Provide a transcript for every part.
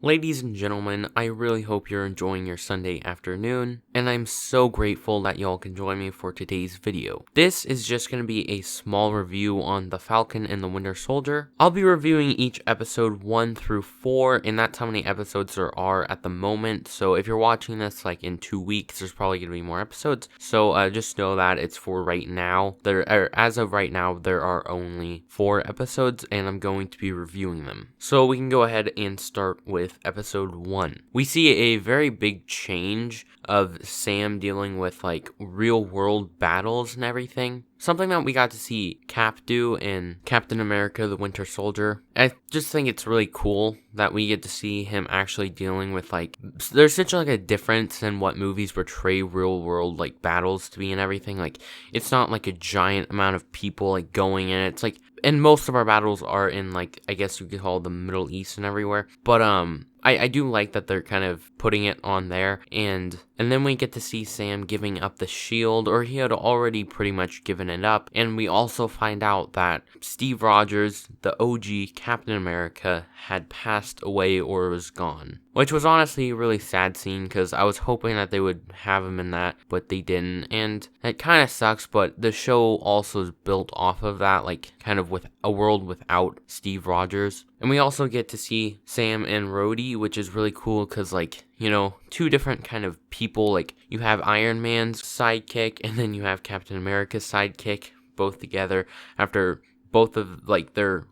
Ladies and gentlemen, I really hope you're enjoying your Sunday afternoon, and I'm so grateful that y'all can join me for today's video. This is just going to be a small review on the Falcon and the Winter Soldier. I'll be reviewing each episode 1 through 4, and that's how many episodes there are at the moment. So if you're watching this like in 2 weeks, there's probably going to be more episodes. So just know that it's for right now. As of right now, there are only 4 episodes, and I'm going to be reviewing them. So we can go ahead and start with episode 1. We see a very big change of Sam dealing with like real world battles and everything. Something that we got to see Cap do in Captain America the Winter Soldier. I just think it's really cool that we get to see him actually dealing with like, there's such like a difference in what movies portray real world like battles to be and everything. Like it's not like a giant amount of people like going in. It's like, and most of our battles are in like, I guess you could call the Middle East and everywhere. But I do like that they're kind of putting it on there, and then we get to see Sam giving up the shield, or he had already pretty much given it up, and we also find out that Steve Rogers, the OG Captain America, had passed away or was gone. Which was honestly a really sad scene, because I was hoping that they would have him in that, but they didn't, and it kind of sucks, but the show also is built off of that, like, kind of with a world without Steve Rogers. And we also get to see Sam and Rhodey, which is really cool, because, like, you know, 2 different kind of people, like, you have Iron Man's sidekick, and then you have Captain America's sidekick, both together, after both of, like, their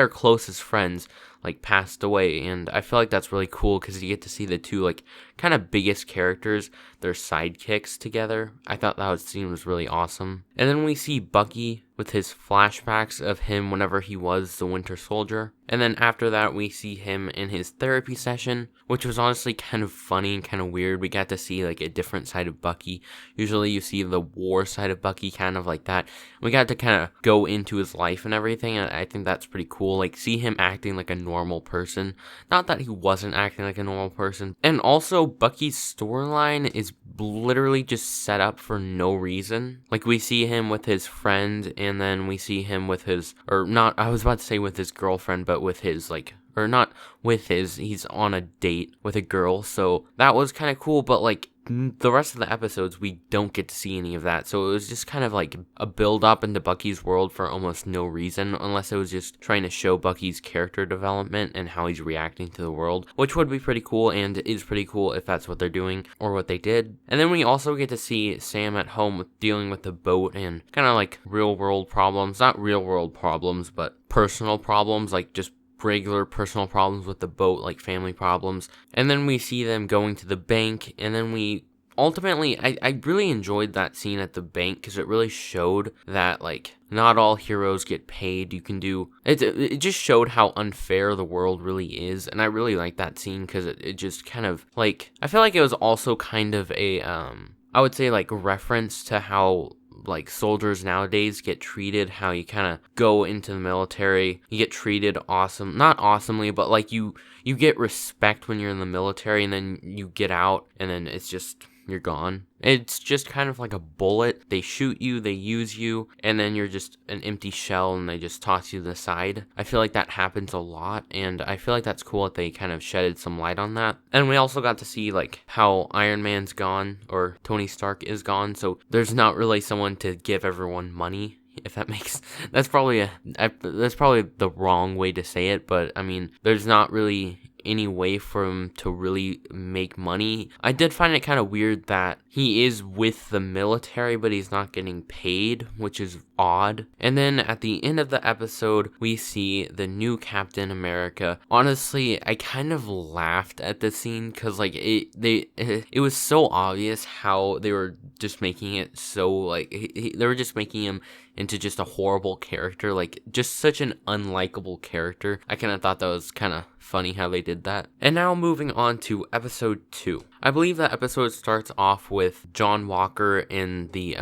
closest friends like passed away, and I feel like that's really cool because you get to see the 2 like kind of biggest characters, their sidekicks together. I thought that scene was really awesome. And then we see Bucky with his flashbacks of him whenever he was the Winter Soldier. And then after that, we see him in his therapy session, which was honestly kind of funny and kind of weird. We got to see like a different side of Bucky. Usually you see the war side of Bucky, kind of like that. We got to kind of go into his life and everything, and I think that's pretty cool. Like, see him acting like a normal person. Not that he wasn't acting like a normal person. And also, Bucky's storyline is literally just set up for no reason. Like, we see him with his friend, and then we see him with his, or not, I was about to say with his girlfriend, but with his, like, or not with his, he's on a date with a girl, so that was kind of cool, but, like, the rest of the episodes, we don't get to see any of that, so it was just kind of like a build-up into Bucky's world for almost no reason, unless it was just trying to show Bucky's character development and how he's reacting to the world, which would be pretty cool, and is pretty cool if that's what they're doing, or what they did. And then we also get to see Sam at home dealing with the boat, and kind of like real-world problems, not real-world problems, but personal problems, like just regular personal problems with the boat, like family problems. And then we see them going to the bank, and then we ultimately, I really enjoyed that scene at the bank because it really showed that like not all heroes get paid. You can do it just showed how unfair the world really is, and I really like that scene because it just kind of like, I feel like it was also kind of a I would say like reference to how like soldiers nowadays get treated, how you kind of go into the military, you get treated not awesomely, but like you get respect when you're in the military, and then you get out, and then it's just, you're gone. It's just kind of like a bullet. They shoot you, they use you, and then you're just an empty shell, and they just toss you to the side. I feel like that happens a lot, and I feel like that's cool that they kind of shedded some light on that. And we also got to see like how Iron Man's gone, or Tony Stark is gone, so there's not really someone to give everyone money. If that makes, that's probably the wrong way to say it, but I mean, there's not really any way for him to really make money. I did find it kind of weird that he is with the military, but he's not getting paid, which is odd. And then at the end of the episode, we see the new Captain America. Honestly, I kind of laughed at this scene because like it was so obvious how they were just making it so like they were just making him into just a horrible character, like just such an unlikable character. I kind of thought that was kind of funny how they did that. And now moving on to episode 2. I believe that episode starts off with John Walker in the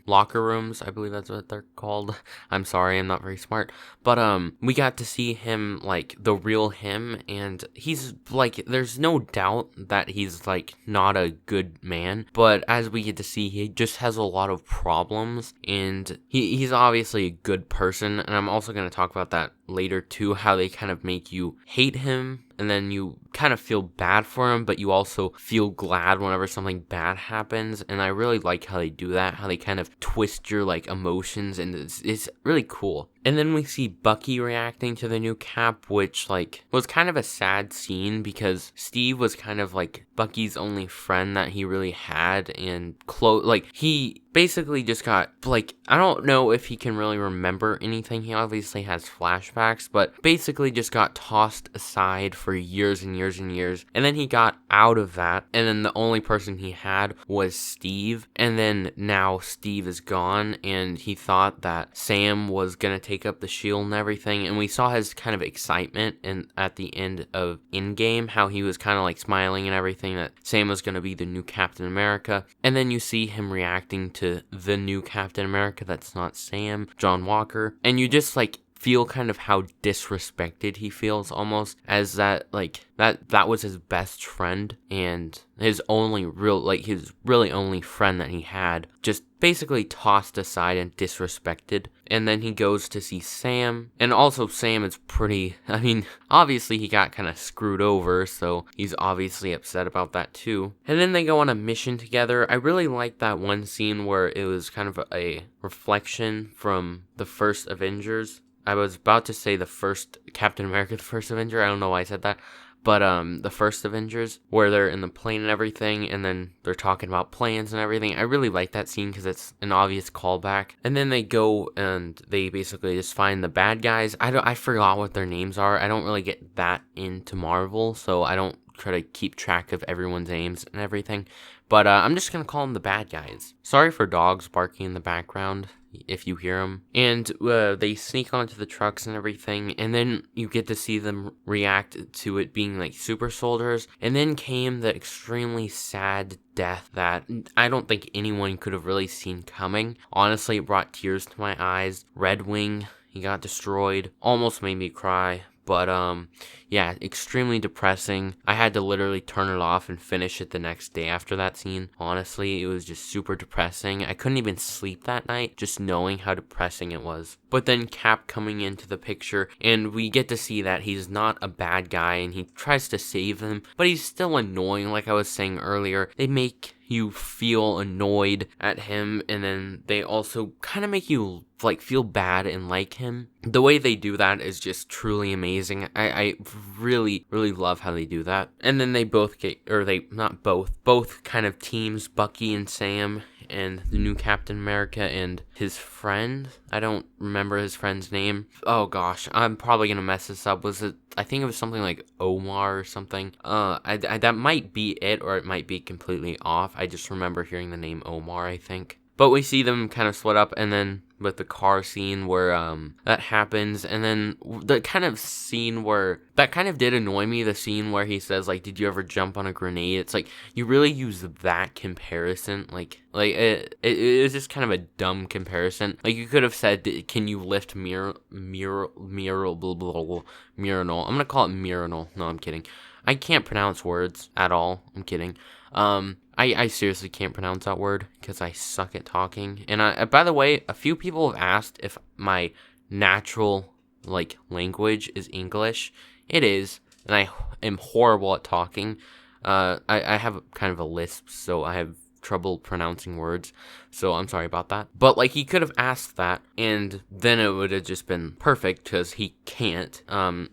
locker rooms. I believe that's what they're called. I'm sorry, I'm not very smart. But we got to see him, like, the real him, and he's like, there's no doubt that he's like not a good man, but as we get to see, he just has a lot of problems, and he's obviously a good person, and I'm also going to talk about that later too, how they kind of make you hate him, and then you kind of feel bad for him, but you also feel glad whenever something bad happens. And I really like how they do that, how they kind of twist your like emotions, and it's really cool. And then we see Bucky reacting to the new Cap, which like was kind of a sad scene because Steve was kind of like Bucky's only friend that he really had, and like he basically just got, like, I don't know if he can really remember anything. He obviously has flashbacks, but basically just got tossed aside for years and years and years. And then he got out of that, and then the only person he had was Steve. And then now Steve is gone, and he thought that Sam was gonna take up the shield and everything. And we saw his kind of excitement at the end of Endgame, how he was kind of like smiling and everything, that Sam was gonna be the new Captain America. And then you see him reacting to the new Captain America that's not Sam, John Walker, and you just like feel kind of how disrespected he feels, almost, as that like that was his best friend and his only real, like his really only friend that he had, just basically tossed aside and disrespected. And then he goes to see Sam, and also Sam is pretty, I mean, obviously he got kind of screwed over, so he's obviously upset about that too. And then they go on a mission together. I really like that one scene where it was kind of a reflection from the first Avengers. I was about to say the first Captain America, the first Avenger. I don't know why I said that. But the first Avengers, where they're in the plane and everything, and then they're talking about plans and everything. I really like that scene because it's an obvious callback. And then they go and they basically just find the bad guys. I forgot what their names are. I don't really get that into Marvel, so I don't try to keep track of everyone's names and everything. But I'm just going to call them the bad guys. Sorry for dogs barking in the background, if you hear them. And they sneak onto the trucks and everything, and then you get to see them react to it being like super soldiers. And then came the extremely sad death that I don't think anyone could have really seen coming. Honestly, it brought tears to my eyes. Red Wing, he got destroyed. Almost made me cry. But, yeah, extremely depressing. I had to literally turn it off and finish it the next day after that scene. Honestly, it was just super depressing. I couldn't even sleep that night, just knowing how depressing it was. But then Cap coming into the picture, and we get to see that he's not a bad guy, and he tries to save them, but he's still annoying, like I was saying earlier. They make you feel annoyed at him, and then they also kind of make you like feel bad and like him. The way they do that is just truly amazing. I really love how they do that. And then they both both kind of teams, Bucky and Sam and the new Captain America and his friend. I don't remember his friend's name. Oh gosh, I'm probably gonna mess this up. I think it was something like Omar or something. That might be it, or it might be completely off. I just remember hearing the name Omar, I think. But we see them kind of split up, and then with the car scene where that happens, and then the kind of scene where that kind of did annoy me, the scene where he says like, did you ever jump on a grenade? It's like you really use that comparison, like it is just kind of a dumb comparison. Like you could have said, can you lift Miranol? I'm gonna call it Miranol. No, I'm kidding. I can't pronounce words at all. I'm kidding. I seriously can't pronounce that word because I suck at talking. And by the way, a few people have asked if my natural like language is English. It is, and I am horrible at talking. I have kind of a lisp, so I have trouble pronouncing words, so I'm sorry about that. But like he could have asked that, and then it would have just been perfect because he can't.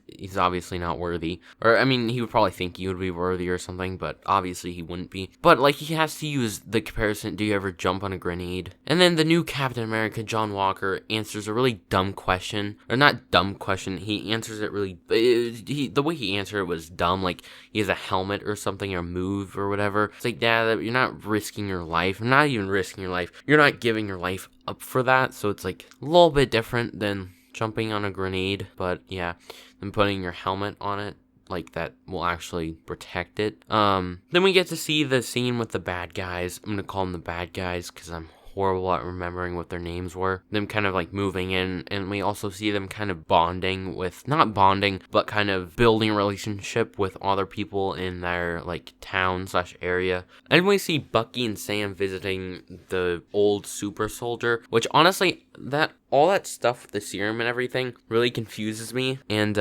He's obviously not worthy, or I mean, he would probably think he would be worthy or something, but obviously he wouldn't be. But like he has to use the comparison, do you ever jump on a grenade? And then the new Captain America, John Walker, answers a really dumb question, or not dumb question, he answers it really, the way he answered it was dumb, like he has a helmet or something, or a move or whatever. It's like, Dad, you're not risking your life. I'm not even risking your life. You're not giving your life up for that. So it's like a little bit different than jumping on a grenade, but yeah, than putting your helmet on it. like that will actually protect it. Then we get to see the scene with the bad guys. I'm gonna call them the bad guys because I'm horrible at remembering what their names were. Them kind of like moving in, and we also see them kind of bonding with, not bonding, but kind of building a relationship with other people in their like town / area. And we see Bucky and Sam visiting the old super soldier, which honestly, that all that stuff with the serum and everything really confuses me. And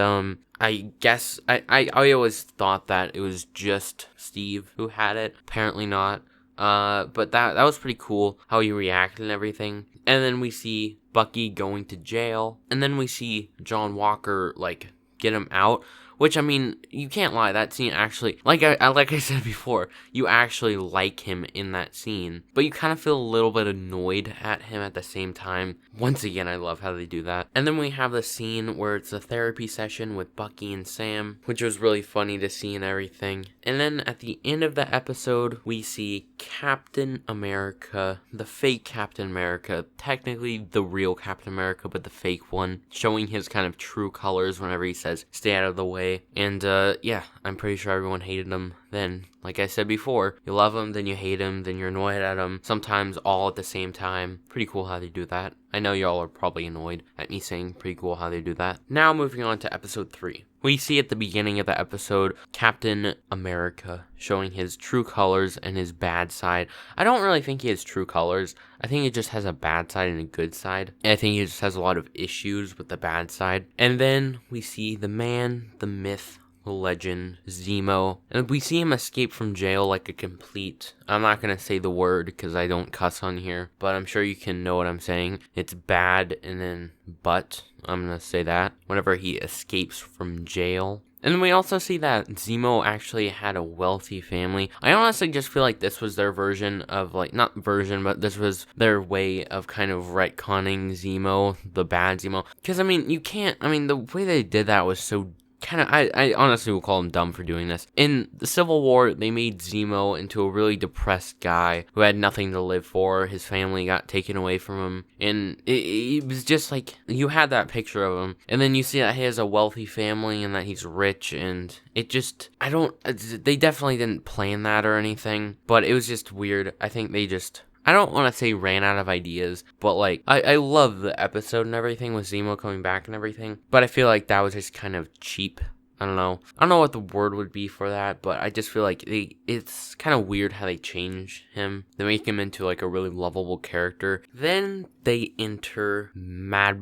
I guess I always thought that it was just Steve who had it. Apparently not. But that was pretty cool how he reacted and everything. And then we see Bucky going to jail, and then we see John Walker like get him out. Which, I mean, you can't lie, that scene actually, like I said before, you actually like him in that scene, but you kind of feel a little bit annoyed at him at the same time. Once again, I love how they do that. And then we have the scene where it's a therapy session with Bucky and Sam, which was really funny to see and everything. And then at the end of the episode, we see Captain America, the fake Captain America, technically the real Captain America, but the fake one, showing his kind of true colors whenever he says, "Stay out of the way." And yeah, I'm pretty sure everyone hated him then. Like I said before, you love him, then you hate him, then you're annoyed at him, sometimes all at the same time. Pretty cool how they do that. I know y'all are probably annoyed at me saying pretty cool how they do that. Now moving on to episode 3. We see at the beginning of the episode Captain America showing his true colors and his bad side. I don't really think he has true colors. I think he just has a bad side and a good side. And I think he just has a lot of issues with the bad side. And then we see the man, the myth, the legend, Zemo. And we see him escape from jail like a complete... I'm not going to say the word because I don't cuss on here, but I'm sure you can know what I'm saying. It's bad and then but. I'm going to say that. Whenever he escapes from jail. And then we also see that Zemo actually had a wealthy family. I honestly just feel like this was their version of, like, not version, but this was their way of kind of retconning Zemo, the bad Zemo. Because, I mean, you can't, I mean, the way they did that was so kind of, I honestly will call him dumb for doing this. In the Civil War, they made Zemo into a really depressed guy who had nothing to live for. His family got taken away from him, and it was just like, you had that picture of him, and then you see that he has a wealthy family and that he's rich, and it just, they definitely didn't plan that or anything, but it was just weird. I think they just... I don't want to say ran out of ideas, but like, I love the episode and everything with Zemo coming back and everything, but I feel like that was just kind of cheap. I don't know what the word would be for that, but I just feel like it's kind of weird how they change him. They make him into like a really lovable character. Then they enter I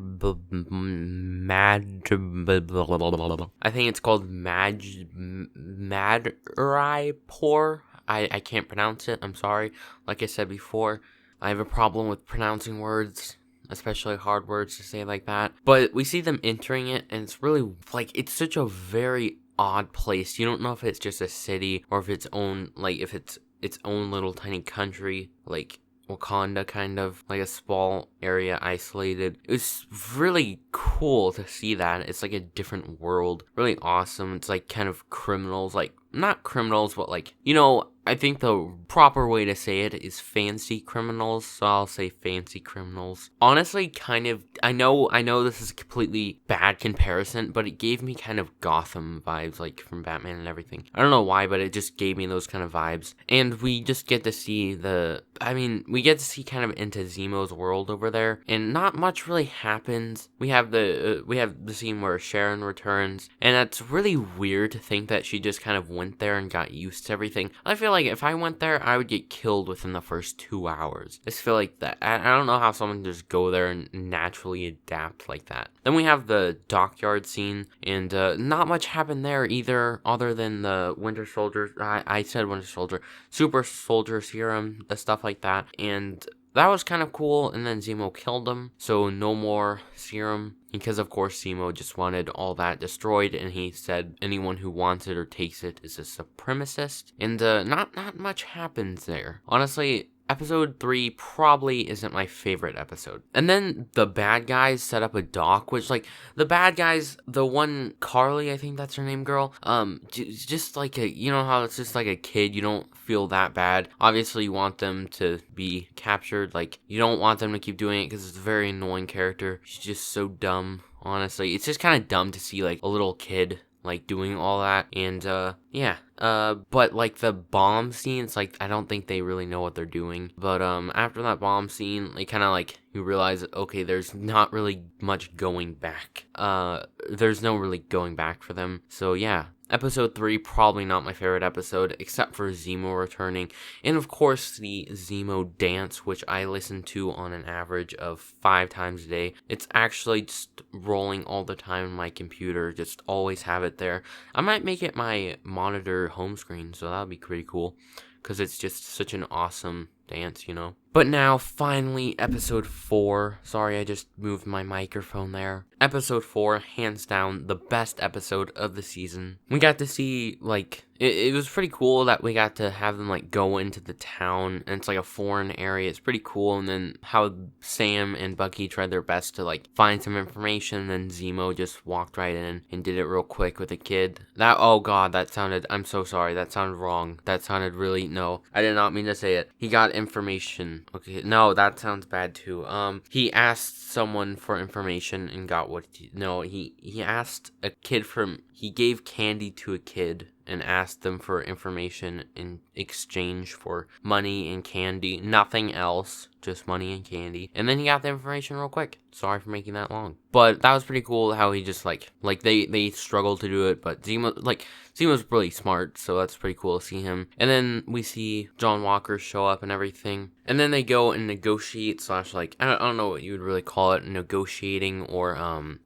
think it's called Madripoor. I can't pronounce it, I'm sorry. Like I said before, I have a problem with pronouncing words, especially hard words to say like that. But we see them entering it, and it's really, like, it's such a very odd place. You don't know if it's just a city, or if it's own, like, if it's its own little tiny country, like Wakanda, kind of, like a small area isolated. It was really cool to see that. It's like a different world. Really awesome. It's like kind of criminals, like, not criminals, but like, you know, I think the proper way to say it is fancy criminals, so I'll say fancy criminals. Honestly, kind of, I know this is a completely bad comparison, but it gave me kind of Gotham vibes, like from Batman and everything. I don't know why, but it just gave me those kind of vibes. And we just get to see we get to see kind of into Zemo's world over there, and not much really happens. We have the scene where Sharon returns, and that's really weird to think that she just kind of went there and got used to everything. I feel like if I went there, I would get killed within the first 2 hours. I just feel like that. I don't know how someone can just go there and naturally adapt like that. Then we have the dockyard scene, and not much happened there either, other than the Winter Soldier. I said Winter Soldier, Super Soldier Serum, the stuff like that, and that was kind of cool. And then Zemo killed him, so no more serum. Because, of course, Zemo just wanted all that destroyed, and he said anyone who wants it or takes it is a supremacist. And not much happens there. Honestly, episode 3 probably isn't my favorite episode. And then the bad guys set up a dock, which, like, the bad guys, the one, Carly, I think that's her name, girl, just like you know how it's just like a kid, you don't feel that bad. Obviously, you want them to be captured, like, you don't want them to keep doing it because it's a very annoying character. She's just so dumb, honestly. It's just kind of dumb to see, like, a little kid like doing all that, and yeah. But like the bomb scenes, like I don't think they really know what they're doing. But after that bomb scene, they kind of like you realize that, okay, there's not really much going back. There's no really going back for them. So yeah. Episode 3, probably not my favorite episode, except for Zemo returning. And of course, the Zemo dance, which I listen to on an average of 5 times a day. It's actually just rolling all the time on my computer, just always have it there. I might make it my monitor home screen, so that would be pretty cool. Because it's just such an awesome dance, you know. But now, finally, episode 4. Sorry, I just moved my microphone there. Episode 4, hands down, the best episode of the season. We got to see, like, it was pretty cool that we got to have them, like, go into the town, and it's, like, a foreign area. It's pretty cool, and then how Sam and Bucky tried their best to, like, find some information, and then Zemo just walked right in and did it real quick with a kid. Oh god, that sounded, I'm so sorry, that sounded wrong. That sounded really, no, I did not mean to say it. He got information. Okay, no, that sounds bad too. He asked someone for information and got what he asked a kid he gave candy to a kid and asked them for information in exchange for money and candy. Nothing else, just money and candy. And then he got the information real quick. Sorry for making that long. But that was pretty cool how he just like they struggled to do it, but Zemo's really smart, so that's pretty cool to see him. And then we see John Walker show up and everything. And then they go and negotiate / like I don't know what you would really call it, negotiating or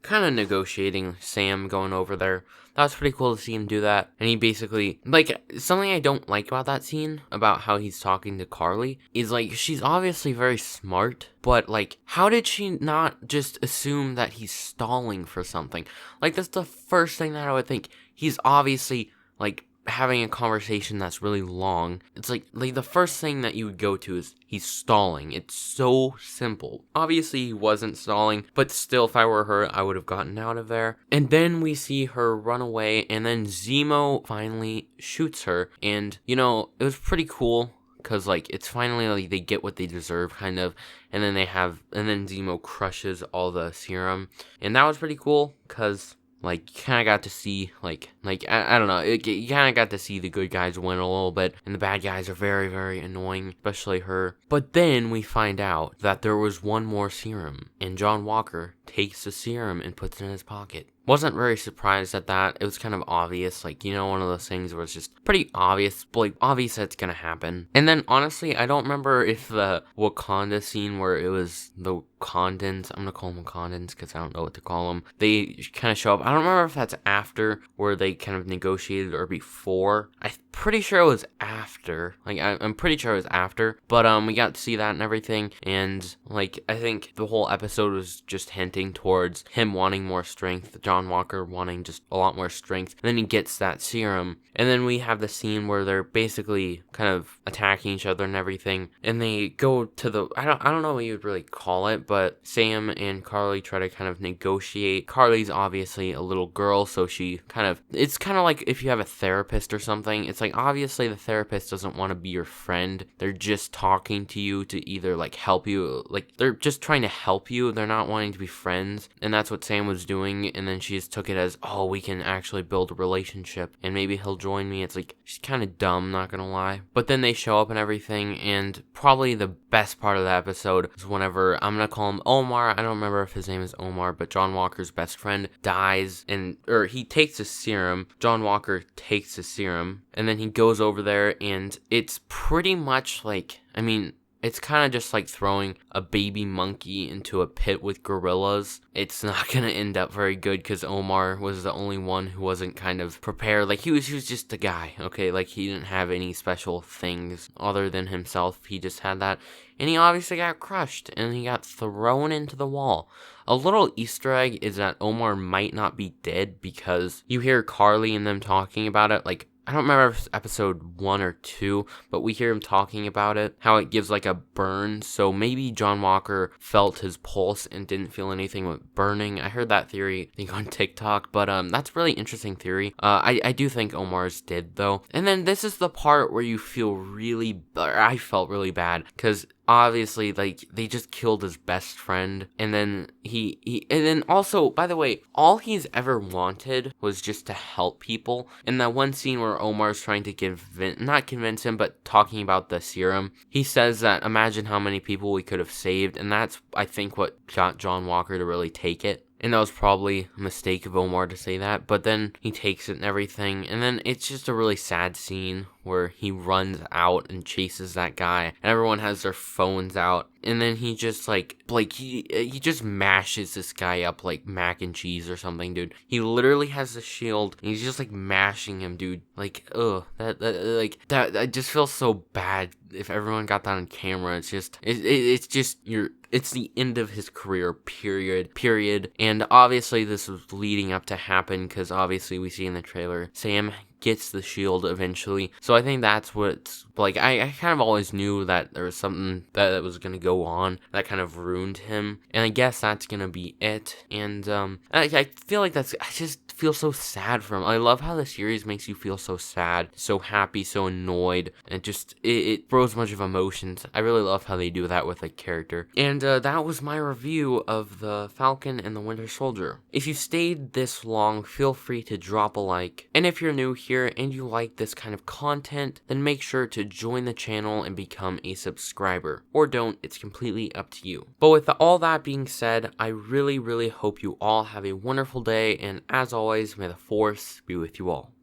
kind of negotiating Sam going over there. That was pretty cool to see him do that. And he basically, like, something I don't like about that scene, about how he's talking to Carly, is, like, she's obviously very smart, but, like, how did she not just assume that he's stalling for something? Like, that's the first thing that I would think. He's obviously, like, having a conversation that's really long. It's like the first thing that you would go to is he's stalling. It's so simple. Obviously he wasn't stalling, but still, if I were her, I would have gotten out of there. And then we see her run away, and then Zemo finally shoots her, and you know, it was pretty cool because like it's finally like they get what they deserve, kind of. And then then Zemo crushes all the serum, and that was pretty cool because like, you kind of got to see, like I don't know, you kind of got to see the good guys win a little bit, and the bad guys are very, very annoying, especially her. But then we find out that there was one more serum, and John Walker takes the serum and puts it in his pocket. Wasn't very surprised at that. It was kind of obvious, like, you know, one of those things where it's just pretty obvious, like, obvious that it's gonna happen. And then, honestly, I don't remember if the Wakanda scene where it was the Wakandans, I'm gonna call them Wakandans because I don't know what to call them, they kind of show up. I don't remember if that's after where they kind of negotiated or before. I'm pretty sure it was after. Like, I'm pretty sure it was after. But, we got to see that and everything, and, like, I think the whole episode was just hinting towards him wanting more strength, John Walker wanting just a lot more strength. And then he gets that serum. And then we have the scene where they're basically kind of attacking each other and everything. And they go to the, I don't know what you would really call it, but Sam and Carly try to kind of negotiate. Carly's obviously a little girl, so she kind of, it's kind of like if you have a therapist or something. It's like, obviously the therapist doesn't want to be your friend. They're just talking to you to either like help you, like they're just trying to help you. They're not wanting to be friends. And that's what Sam was doing. And then she just took it as, oh, we can actually build a relationship and maybe he'll join me. It's like, she's kind of dumb, not gonna lie. But then they show up and everything, and probably the best part of the episode is whenever, I'm gonna call him Omar, I don't remember if his name is Omar, but John Walker's best friend dies, or he takes a serum. John Walker takes a serum, and then he goes over there, and it's pretty much like, I mean, it's kind of just like throwing a baby monkey into a pit with gorillas. It's not going to end up very good because Omar was the only one who wasn't kind of prepared. Like, he was just a guy, okay? Like, he didn't have any special things other than himself. He just had that. And he obviously got crushed, and he got thrown into the wall. A little Easter egg is that Omar might not be dead because you hear Carly and them talking about it, like, I don't remember if it's episode 1 or 2, but we hear him talking about it, how it gives like a burn, so maybe John Walker felt his pulse and didn't feel anything with burning. I heard that theory, I think, on TikTok, but that's a really interesting theory. I do think Omar's dead, though. And then this is the part where you feel I felt really bad, because obviously, like, they just killed his best friend, and then and then also, by the way, all he's ever wanted was just to help people. In that one scene where Omar's trying to not convince him, but talking about the serum, he says that imagine how many people we could have saved, and that's, I think, what got John Walker to really take it. And that was probably a mistake of Omar to say that, but then he takes it and everything, and then it's just a really sad scene where he runs out and chases that guy, and everyone has their phones out, and then he just he just mashes this guy up like mac and cheese or something, dude. He literally has the shield, and he's just like mashing him, dude. Like, ugh, that I just feel so bad. If everyone got that on camera, it's just it's the end of his career, period. And obviously this was leading up to happen, because obviously we see in the trailer Sam gets the shield eventually. So I think that's what's, like, I kind of always knew that there was something that was going to go on that kind of ruined him, and I guess that's going to be it. And I feel like I just feel so sad for him. I love how the series makes you feel so sad, so happy, so annoyed, and it throws a bunch of emotions. I really love how they do that with a character. And that was my review of the Falcon and the Winter Soldier. If you stayed this long, feel free to drop a like, and if you're new here and you like this kind of content, then make sure to join the channel and become a subscriber, or don't. It's completely up to you. But with all that being said, I really hope you all have a wonderful day, and as always, may the force be with you all.